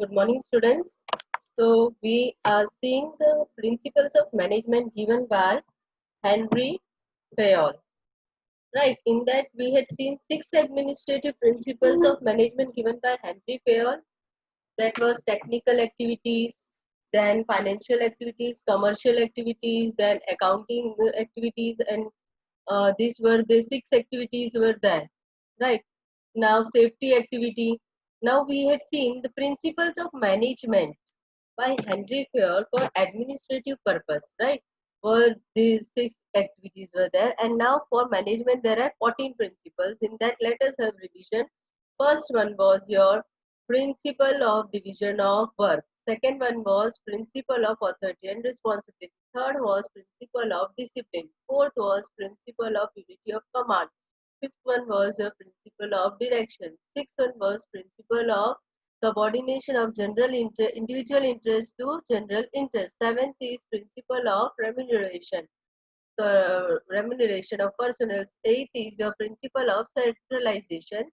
Good morning, students. So we are seeing the principles of management given by Henry Fayol. Right. In that we had seen 6 administrative principles of management given by Henry Fayol. That was technical activities, then financial activities, commercial activities, then accounting activities, and these were the 6 activities were there. Right. Now safety activity. Now we had seen the principles of management by Henry Fayol for administrative purpose, right? Were these 6 activities were there, and now for management there are 14 principles. In that, let us have revision. First one was your principle of division of work. Second one was principle of authority and responsibility. Third was principle of discipline. Fourth was principle of unity of command. Fifth one was a principle of direction. Sixth one was principle of subordination of individual interest to general interest. Seventh is principle of remuneration. The remuneration of personnel. Eighth is your principle of centralization.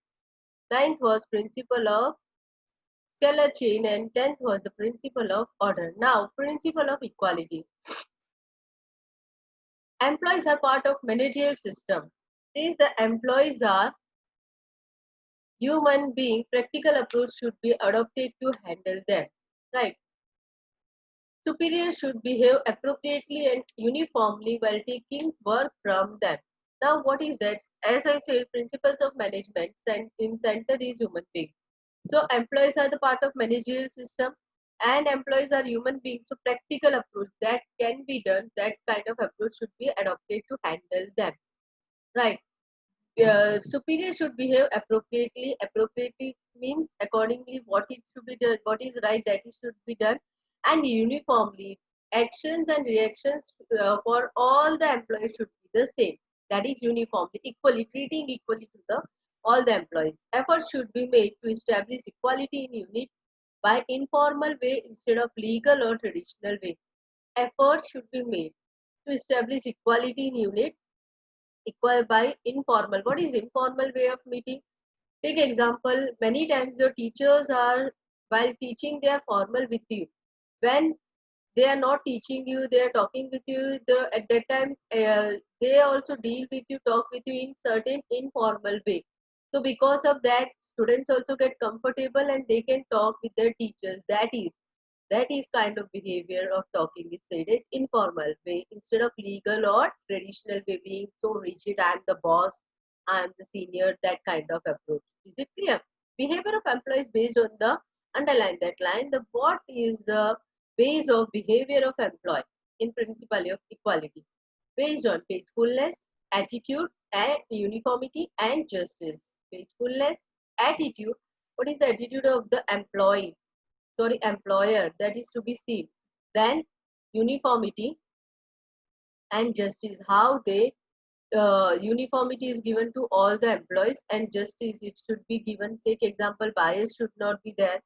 Ninth was principle of scalar chain, and tenth was the principle of order. Now, principle of equality. Employees are part of managerial system. These the employees are human being. Practical approach should be adopted to handle them. Right. Superiors should behave appropriately and uniformly while taking work from them. Now, what is that? As I said, principles of management in center is human being. So, employees are the part of managerial system, and employees are human beings. So, practical approach that can be done, that kind of approach should be adopted to handle them. Right. Superior should behave appropriately. Appropriately means accordingly what it should be done, what is right that it should be done, and uniformly. Actions and reactions for all the employees should be the same. That is uniformly, equally treating equally to the all the employees. Efforts should be made to establish equality in unit by informal way instead of legal or traditional way. Efforts should be made to establish equality in unit equal by informal. What is informal way of meeting? Take example, many times your teachers are, while teaching, they are formal with you. When they are not teaching you, they are talking with you, at that time they also deal with you, talk with you in certain informal way. So because of that, students also get comfortable and they can talk with their teachers. That is kind of behavior of talking is said in informal way instead of legal or traditional way, being so rigid. I am the boss, I am the senior, that kind of approach. Is it clear? Behavior of employees based on the, underline that line, the what is the base of behavior of employee in principle of equality, based on faithfulness, attitude, and uniformity and justice. Faithfulness, attitude. What is the attitude of the employee? Sorry, employer, that is to be seen. Then uniformity and justice, how they uniformity is given to all the employees, and justice it should be given. Take example, bias should not be there.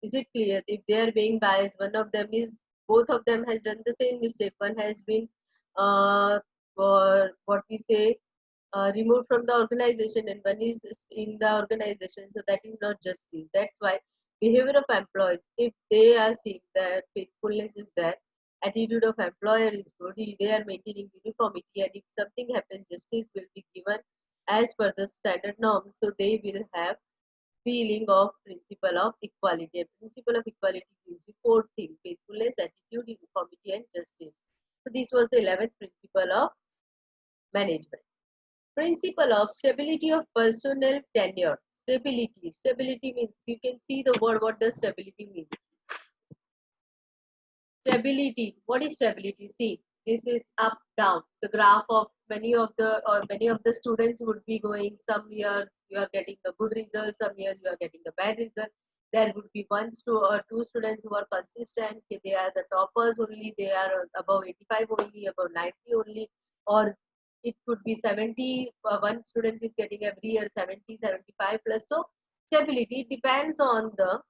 Is it clear? If they are being biased, one of them is, both of them has done the same mistake, one has been for what we say removed from the organization and one is in the organization, so that is not justice. That's why behavior of employees, if they are seeing that faithfulness is there, attitude of employer is good, they are maintaining uniformity, and if something happens, justice will be given as per the standard norms, so they will have feeling of principle of equality. A principle of equality gives you 4 things: faithfulness, attitude, uniformity, and justice. So this was the 11th principle of management. Principle of stability of personnel tenure. Stability means, you can see the word, what does stability mean? Stability. What is stability? See, this is up down. The graph of many of the students would be going. Some years you are getting a good result, some years you are getting a bad result. There would be or two students who are consistent. They are the toppers only. They are above 85 only, above 90 only, or it could be 70. One student is getting every year 70, 75 plus. So stability depends on the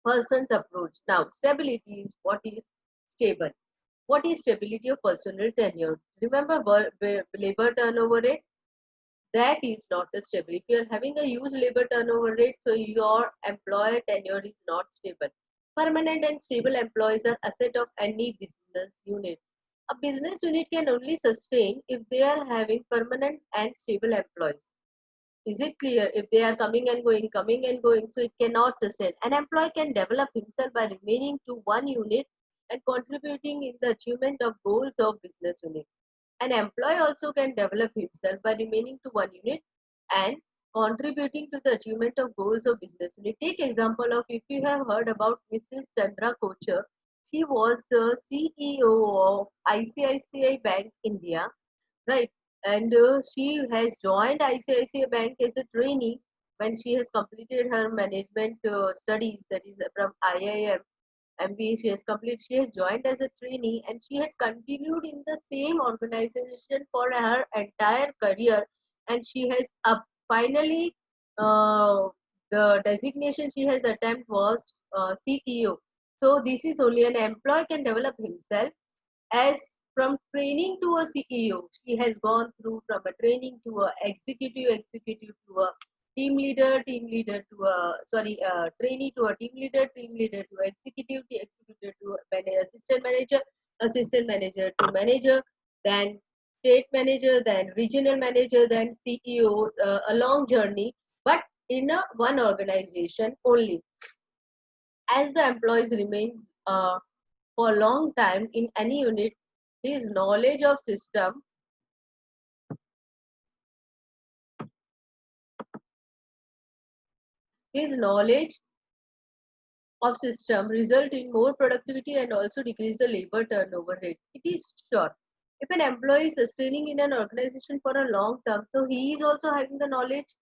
person's approach. Now, stability is what is stable. What is stability of personnel tenure? Remember labor turnover rate? that is not stable. If you are having a huge labor turnover rate, so your employer tenure is not stable. Permanent and stable employees are asset of any business unit. A business unit can only sustain if they are having permanent and stable employees. Is it clear? If they are coming and going, so it cannot sustain. An employee can develop himself by remaining to one unit and contributing in the achievement of goals of business unit. An employee also can develop himself by remaining to one unit and contributing to the achievement of goals of business unit. Take example of, if you have heard about Mrs. Chandra Kochar, she was CEO of ICICI Bank India, right? And she has joined ICICI Bank as a trainee when she has completed her management studies, that is from IIM MBA. She has completed. She has joined as a trainee, and she had continued in the same organization for her entire career. And she has finally uh, the designation she has attempted was CEO. So this is only an employee can develop himself as from training to a CEO. She has gone through from a training to a executive to a team leader to a trainee to a team leader to executive to a assistant manager to manager, then state manager, then regional manager, then CEO. A long journey, but in a one organization only. As the employees remains for a long time in any unit, his knowledge of system, his knowledge of system result in more productivity and also decrease the labor turnover rate. It is sure. If an employee is sustaining in an organization for a long term, so he is also having the knowledge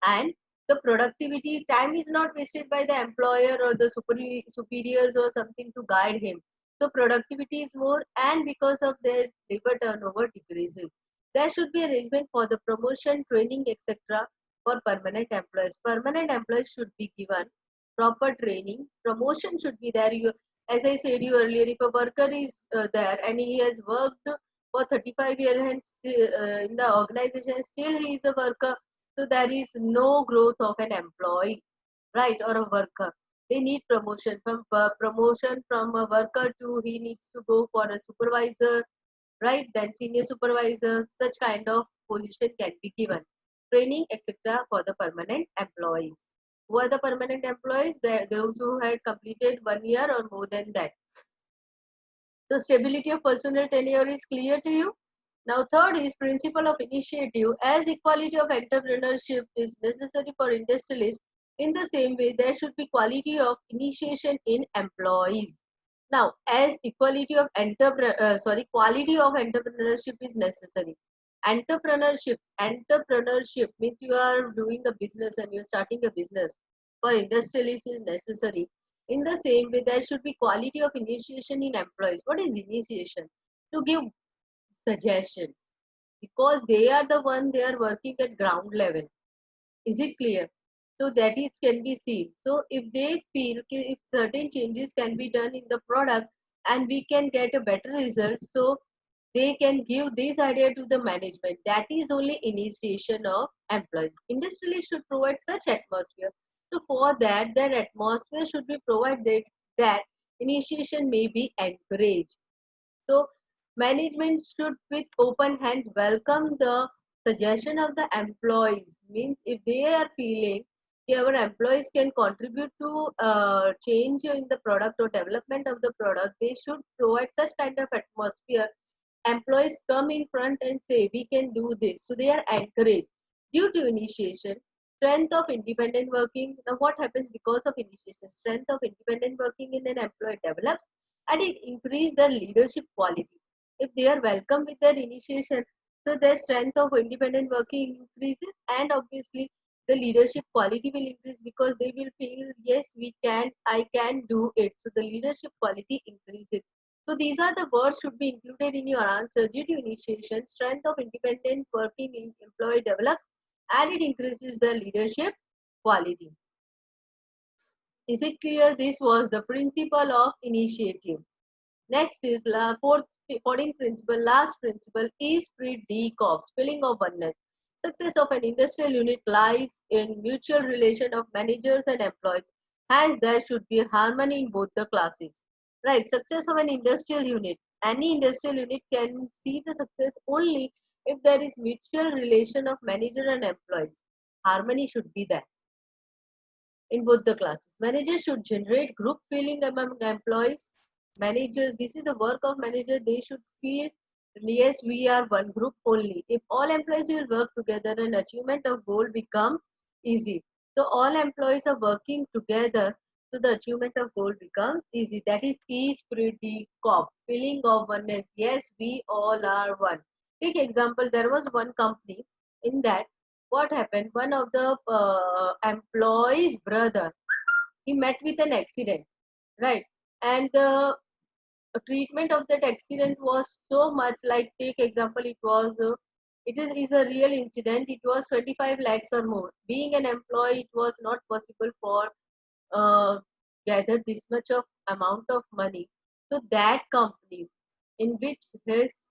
and the productivity. Time is not wasted by the employer or the superiors or something to guide him. So productivity is more, and because of their labor turnover decreasing. There should be arrangement for the promotion, training, etc. for permanent employees. Permanent employees should be given proper training. Promotion should be there. You, as I said you earlier, if a worker is there and he has worked for 35 years and in the organization, still he is a worker, so there is no growth of an employee, right, or a worker. They need promotion from a worker to he needs to go for a supervisor, right? Then senior supervisor, such kind of position can be given. Training, etc. for the permanent employees. Who are the permanent employees? Those who had completed 1 year or more than that. So stability of personal tenure is clear to you. Now third is principle of initiative. As equality of entrepreneurship is necessary for industrialists, in the same way there should be quality of initiation in employees. Now as quality of entrepreneurship is necessary. Entrepreneurship means you are doing a business and you're starting a business. For industrialists is necessary. In the same way, there should be quality of initiation in employees. What is initiation? To give suggestions, because they are the one they are working at ground level. Is it clear? So that is can be seen. So if they feel if certain changes can be done in the product and we can get a better result, so they can give this idea to the management. That is only initiation of employees. Industry should provide such atmosphere. So for that, that atmosphere should be provided that initiation may be encouraged. So management should with open hand welcome the suggestion of the employees. Means if they are feeling our employees can contribute to change in the product or development of the product, they should provide such kind of atmosphere. Employees come in front and say we can do this, so they are encouraged. Due to initiation, strength of independent working. Now what happens because of initiation? Strength of independent working in an employee develops and it increase their leadership quality. If they are welcome with their initiation, so their strength of independent working increases, and obviously the leadership quality will increase because they will feel yes we can, I can do it, so the leadership quality increases. So these are the words should be included in your answer. Due to initiation, strength of independent working in employee develops and it increases the leadership quality. Is it clear? This was the principle of initiative. Next is 14th principle, last principle, is spirit de corps, feeling of oneness. Success of an industrial unit lies in mutual relation of managers and employees. Hence, there should be harmony in both the classes. Right? Success of an industrial unit. Any industrial unit can see the success only if there is mutual relation of manager and employees. Harmony should be there in both the classes. Managers should generate group feeling among employees. Managers, this is the work of manager. They should feel, yes, we are one group only. If all employees will work together, and achievement of goal become easy. So all employees are working together, so the achievement of goal becomes easy. That is esprit de corps, feeling of oneness. Yes, we all are one. Take example. There was one company in that what happened, one of the employees brother, he met with an accident, right? And the treatment of that accident was so much, like take example, it was is a real incident, it was 25 lakhs or more. Being an employee, it was not possible for uh, gather this much of amount of money. So that company in which his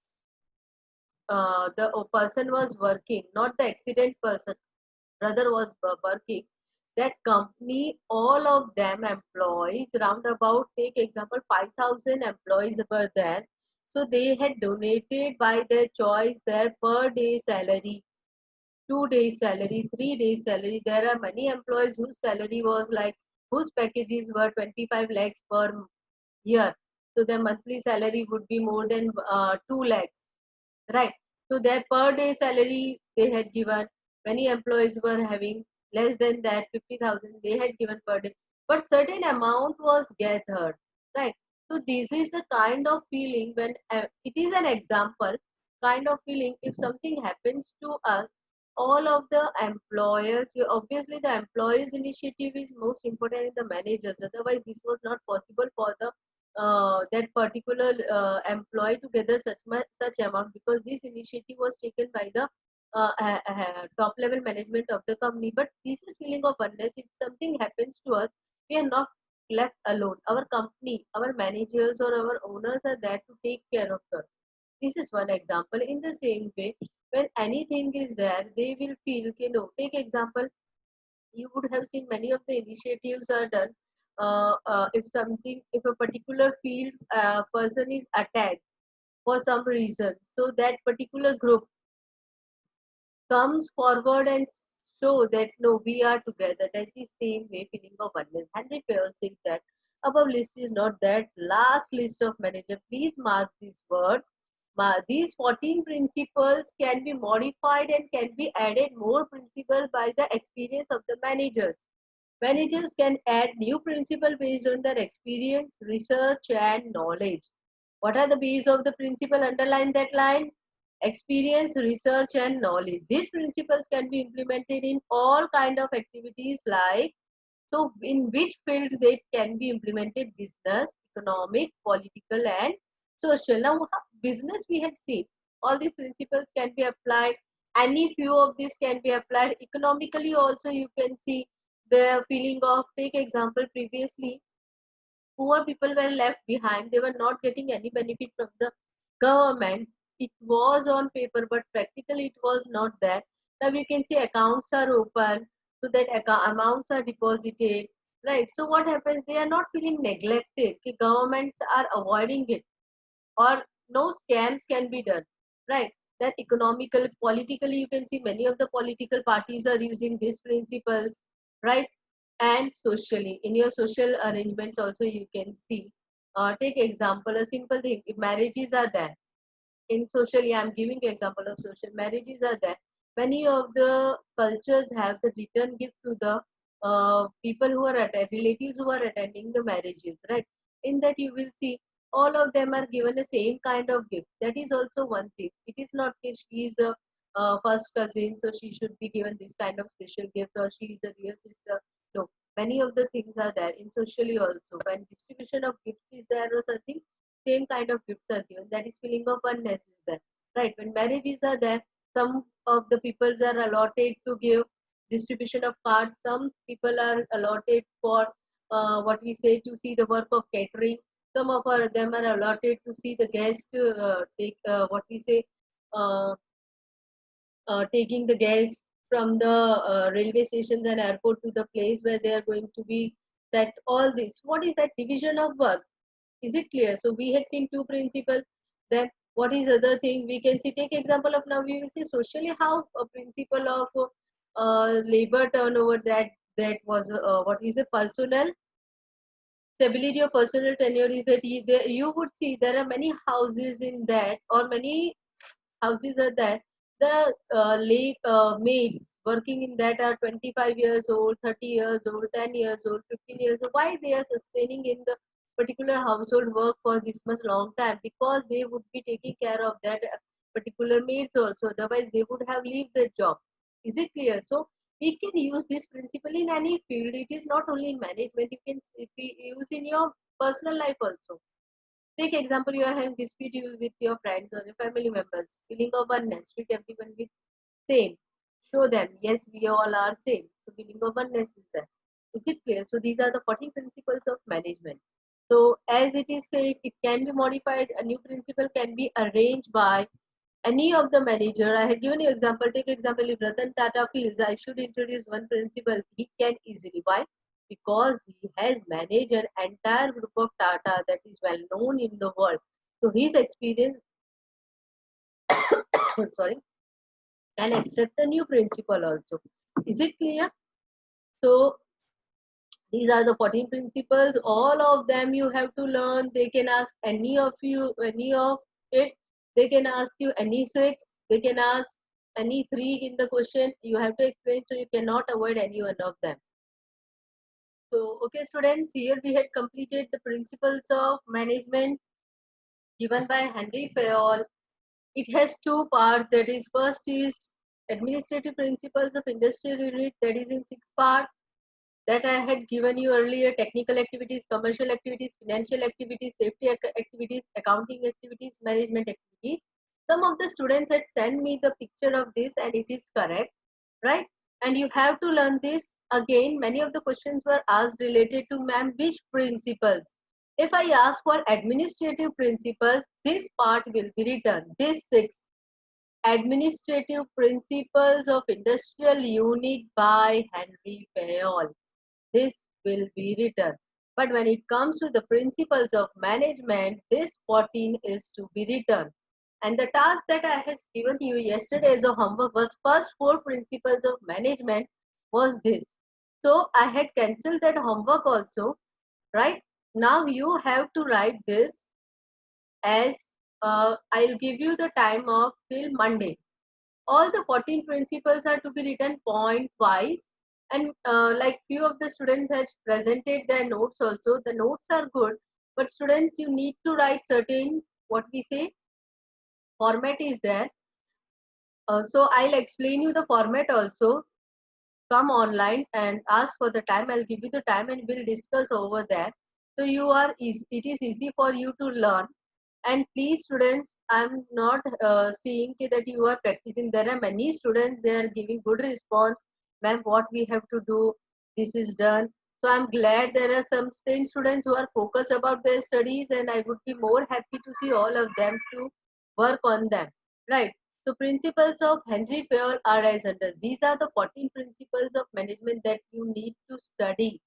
the person was working, not the accident person, brother was working, that company, all of them employees, round about, take example, 5,000 employees were there. So they had donated by their choice their per day salary, 2 days salary, 3 days salary. There are many employees whose salary was like, whose packages were 25 lakhs per year. So their monthly salary would be more than 2 lakhs, right? So their per day salary they had given. Many employees were having less than that, 50,000 they had given per day, but certain amount was gathered, right? So this is the kind of feeling when it is an example kind of feeling. If something happens to us, all of the employers, obviously the employees initiative is most important in the managers, otherwise this was not possible for the that particular employee to gather such amount, because this initiative was taken by the top level management of the company. But this is feeling of oneness. If something happens to us, we are not left alone. Our company, our managers or our owners are there to take care of us. This is one example. In the same way, when anything is there, they will feel, no, take example, you would have seen many of the initiatives are done. If a particular field person is attacked for some reason, so that particular group comes forward and show that no, we are together. That is same way feeling of oneness. Henry Fayol says that above list is not that last list of manager. Please mark these words. These 14 principles can be modified and can be added more principles by the experience of the managers. Managers can add new principles based on their experience, research, and knowledge. What are the base of the principle? Underline that line. Experience, research, and knowledge. These principles can be implemented in all kind of activities, like, so in which field they can be implemented? Business, economic, political, and social. Now, business we had seen. All these principles can be applied. Any few of these can be applied. Economically also you can see the feeling of, take example, previously poor people were left behind. They were not getting any benefit from the government. It was on paper, but practically it was not there. Now you can see accounts are open, so that amounts are deposited. Right. So what happens? They are not feeling neglected. Okay, governments are avoiding it, or no scams can be done. Right. Then economical, politically, you can see many of the political parties are using these principles. Right. And socially, in your social arrangements also you can see, take example, a simple thing, if marriages are there in socially, I'm giving example of social, marriages are there, many of the cultures have the return gift to the people who are relatives who are attending the marriages, right? In that you will see all of them are given the same kind of gift. That is also one thing. It is not that she is a first cousin, so she should be given this kind of special gift, or she is a real sister. No, many of the things are there in socially also. When distribution of gifts is there or something, same kind of gifts are given. That is feeling of oneness is there, right? When marriages are there, some of the people are allotted to give distribution of cards. Some people are allotted for what we say, to see the work of catering. Some of them are allotted to see the guest take what we say. Uh, taking the guests from the railway stations and airport to the place where they are going to be, that all this, what is that division of work? Is it clear? So we had seen two principles. Then what is other thing we can see? Take example of, now we will see socially how a principle of labor turnover, that was what is a personal stability of personal tenure, is that you would see there are many houses in that, or many houses are there. The maids working in that are 25 years old, 30 years old, 10 years old, 15 years old. Why they are sustaining in the particular household work for this much long time? Because they would be taking care of that particular maids also. Otherwise, they would have leave their job. Is it clear? So we can use this principle in any field. It is not only in management. You can use in your personal life also. Take example, you are having dispute with your friends or your family members. Feeling of oneness, treat everyone with same. Show them, yes, we all are same. So feeling of oneness is there. Is it clear? So these are the 14 principles of management. So as it is said, it can be modified. A new principle can be arranged by any of the manager. I had given you example. Take example, if Ratan Tata feels I should introduce one principle, he can easily. Why? Because he has managed an entire group of Tata that is well known in the world. So his experience, sorry, can extract the new principle also. Is it clear? So these are the 14 principles. All of them you have to learn. They can ask any of you, any of it. They can ask you any six. They can ask any three in the question. You have to explain, so you cannot avoid any one of them. So, okay, students, here we had completed the principles of management given by Henry Fayol. It has two parts. That is, first is administrative principles of industrial unit. That is in 6 parts. That I had given you earlier: technical activities, commercial activities, financial activities, safety activities, accounting activities, management activities. Some of the students had sent me the picture of this and it is correct, right? And you have to learn this again. Many of the questions were asked related to, ma'am, which principles? If I ask for administrative principles, this part will be written. This 6 administrative principles of industrial unit by Henry Fayol, this will be written. But when it comes to the principles of management, this 14 is to be written. And the task that I had given you yesterday as a homework was first 4 principles of management was this. So I had cancelled that homework also, right? Now you have to write this as I'll give you the time of till Monday. All the 14 principles are to be written point wise, and like few of the students have presented their notes also. The notes are good, but students, you need to write certain, what we say, format is there. So I'll explain you the format also. Come online and ask for the time. I'll give you the time and we'll discuss over there. So it is easy for you to learn. And please, students, I'm not seeing that you are practicing. There are many students, they are giving good response. Ma'am, what we have to do, this is done. So I'm glad there are some students who are focused about their studies, and I would be more happy to see all of them to work on them. Right. So principles of Henry Fayol are as under. These are the 14 principles of management that you need to study.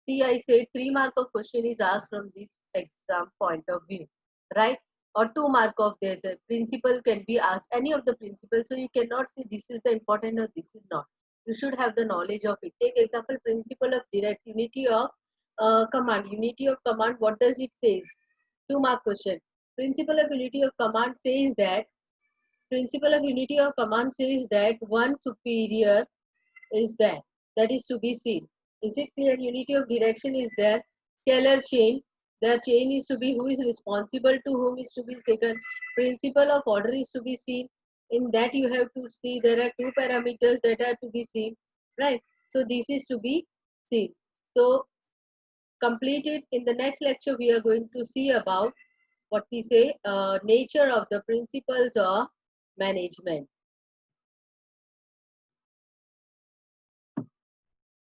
See, I said 3 mark of question is asked from this exam point of view, right? Or 2 mark of the principle can be asked, any of the principles. So you cannot say this is the important or this is not. You should have the knowledge of it. Take example, principle of direct unity of command. Unity of command, what does it says? 2 mark question. Principle of unity of command says that one superior is there, that is to be seen. Is it clear? Unity of direction is there. Scalar chain, the chain is to be who is responsible to whom is to be taken. Principle of order is to be seen. In that you have to see there are 2 parameters that are to be seen, right? So this is to be seen. So completed. In the next lecture we are going to see about what we say nature of the principles of management.